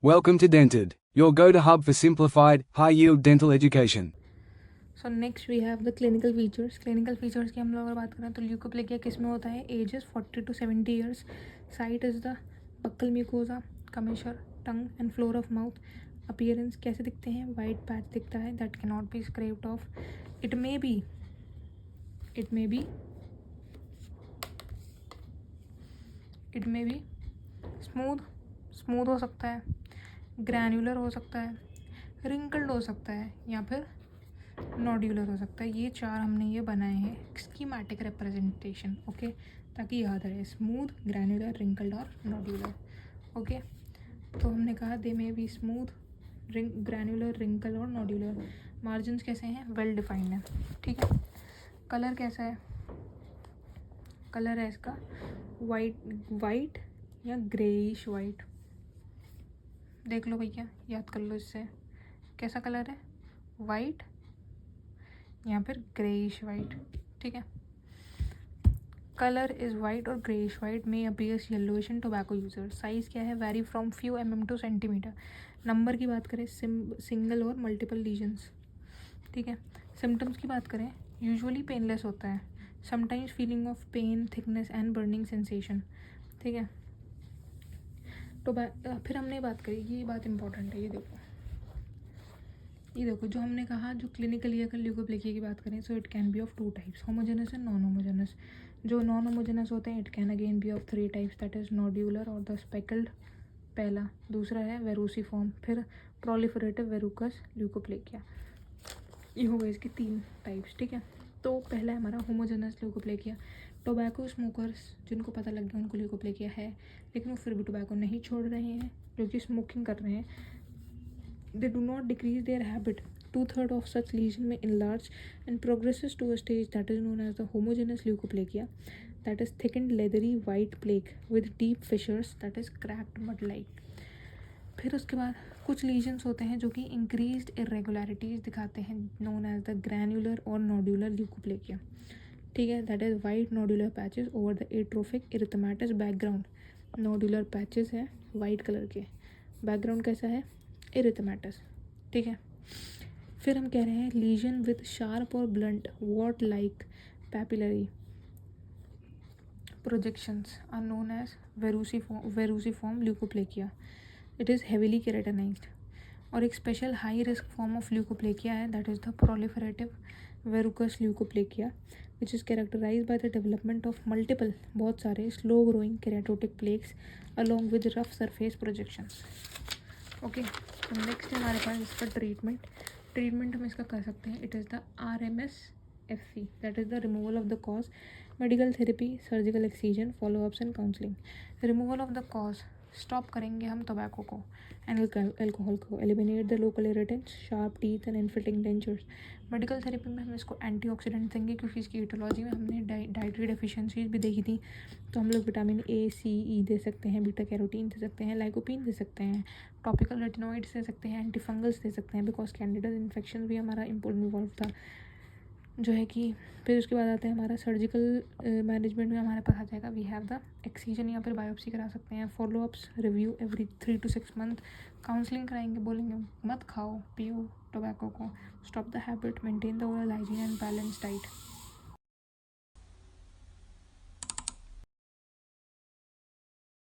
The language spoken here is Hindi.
Welcome to Dented, your go-to hub for simplified, high-yield dental education. So next we have the clinical features. Clinical features की हम लोग अगर बात करें तो ल्यूकोप्लेकिया किस में होता है? Ages 40 to 70 years. Site is the buccal mucosa, commissure, tongue and floor of mouth. Appearance कैसे दिखते हैं? वाइट पैच दिखता है that can not be scraped off. It may be smooth हो सकता है, ग्रैन्युलर हो सकता है, रिंकल्ड हो सकता है, या फिर नॉड्यूलर हो सकता है। ये चार हमने ये बनाए हैं स्कीमेटिक रिप्रेजेंटेशन, ओके, ताकि याद रहे। स्मूथ, ग्रैन्युलर, रिंकल्ड और नॉड्यूलर, ओके। तो हमने कहा दे में बी स्मूथ, ग्रैन्युलर, रिंकल और नॉड्यूलर। मार्जिन्स कैसे हैं? वेल डिफाइंड है, ठीक है। कलर कैसा है? कलर है इसका वाइट या ग्रेइश वाइट। देख लो भैया, याद कर लो इससे, कैसा कलर है? वाइट या फिर ग्रेइश वाइट, ठीक है। कलर इज वाइट और ग्रेइश वाइट में appears yellowish in tobacco user. Size क्या है? Very from few mm two centimetre. Number की बात करें, सिंगल और मल्टीपल लीजन्स, ठीक है। सिम्टम्स की बात करें, यूजुअली पेनलेस होता है, sometimes feeling of pain, thickness and burning sensation, ठीक है। तो फिर हमने बात करी, ये बात इंपॉर्टेंट है, ये देखो जो हमने कहा, जो क्लिनिकली अगर ल्यूकोप्लेकिया की बात करें, so it can be of two types, homogenous and non homogenous. जो नॉन होमोजेनस होते हैं, it can again be of three types, that is nodular और द स्पेकल्ड, पहला। दूसरा है वेरूसिफॉर्म, फिर प्रोलिफरेटिव वेरुकस ल्यूकोप्लेकिया। ये हो गए इसके तीन टाइप्स, ठीक है। तो पहला है हमारा होमोजेनस ल्यूकोप्लेकिया। टोबैको स्मोकर्स जिनको पता लग गया उनको ल्यूकोप्लेकिया है, लेकिन वो फिर भी टोबैको नहीं छोड़ रहे हैं, जो कि स्मोकिंग कर रहे हैं, they do not decrease their habit. 2/3 of such lesion may enlarge and progresses to a stage that is known as the homogeneous leukoplakia, that is thickened leathery white plaque with deep fissures, that is cracked mud like. फिर उसके बाद कुछ लीजन्स होते हैं जो कि इंक्रीज्ड इरेगुलरिटीज दिखाते हैं, नोन एज द ग्रैन्युलर और नोड्यूलर ल्यूकोप्लेकिया, ठीक है। That is white nodular patches over the atrophic erythematous background. Nodular patches हैं वाइट कलर के, बैकग्राउंड कैसा है? इरिथेमेटस, ठीक है। फिर हम कह रहे हैं लीजन विद शार्प और blunt what like papillary projections are known as verruciform leukoplakia. It is heavily keratinized. और एक special high risk form of leukoplakia है, that is the proliferative verrucous leukoplakia, which is characterize by the development of multiple, बहुत सारे slow growing keratotic plaques along with rough surface projections, okay. तो नेक्स्ट है हमारे पास इसका ट्रीटमेंट हम इसका कर सकते हैं। It is the RMSFC, that is the removal of the cause, medical therapy, surgical excision, follow ups and counselling. Removal of the cause, stop करेंगे हम टोबैको को एंड एल्कोहल को, eliminate the local irritants, sharp teeth and ill fitting dentures. Medical therapy में हम इसको एंटीऑक्सीडेंट देंगे, क्योंकि इसकी ईटोलॉजी में हमने डाइटरी डेफिशिएंसीज भी देखी थी, तो हम लोग विटामिन A, C, E दे सकते हैं, बीटा कैरोटीन दे सकते हैं, लाइकोपीन दे सकते हैं, टॉपिकल रेटिनॉइड्स दे सकते हैं, एंटीफंगल्स दे सकते हैं, बिकॉज कैंडिडा इन्फेक्शन भी हमारा इन्वॉल्व था, जो है कि। फिर उसके बाद आता है हमारा सर्जिकल मैनेजमेंट में हमारे पास आ जाएगा, वी हैव द एक्सीजन या फिर बायोप्सी करा सकते हैं, follow-ups, review every 3 to 6 month, counselling कराएंगे, बोलेंगे मत खाओ पियो टोबैको को, stop the habit, maintain the oral hygiene and balance diet.